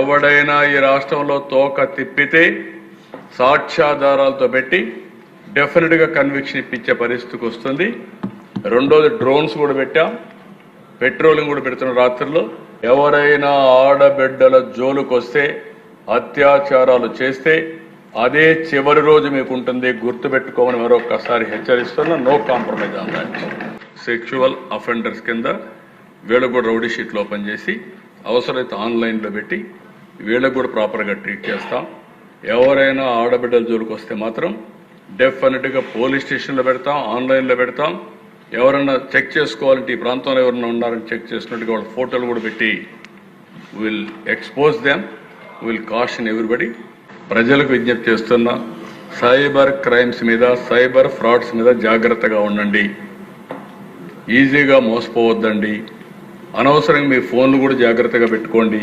ఎవడైనా ఈ రాష్ట్రంలో తోక తిప్పితే సాక్ష్యాధారాలతో పెట్టి డెఫినెట్గా కన్విక్షన్ ఇప్పించే పరిస్థితికి వస్తుంది. రెండోది డ్రోన్స్ కూడా పెట్టాం, పెట్రోలింగ్ కూడా పెడుతున్న రాత్రుల్లో. ఎవరైనా ఆడబిడ్డల జోలుకు వస్తే అత్యాచారాలు చేస్తే అదే చివరి రోజు మీకు ఉంటుంది, గుర్తుపెట్టుకోమని మరొకసారి హెచ్చరిస్తున్నా. No compromise on that. Sexual offenders కింద వీళ్ళకు కూడా రౌడీ షీట్లు ఓపెన్ చేసి అవసరమైతే ఆన్లైన్లో పెట్టి వీళ్ళకు కూడా ప్రాపర్గా ట్రీట్ చేస్తాం. ఎవరైనా ఆడబిడ్డల జోలికి వస్తే మాత్రం డెఫినెట్గా పోలీస్ స్టేషన్లో పెడతాం, ఆన్లైన్లో పెడతాం. ఎవరన్నా చెక్ చేసుకోవాలంటే ఈ ప్రాంతంలో ఎవరన్నా ఉన్నారని చెక్ చేసినట్టుగా వాళ్ళ ఫోటోలు కూడా పెట్టి will expose them, will caution everybody. ప్రజలకు విజ్ఞప్తి చేస్తున్నా, సైబర్ క్రైమ్స్ మీద, సైబర్ ఫ్రాడ్స్ మీద జాగ్రత్తగా ఉండండి. ఈజీగా మోసపోవద్దండి. అనవసరంగా మీ ఫోన్లు కూడా జాగ్రత్తగా పెట్టుకోండి.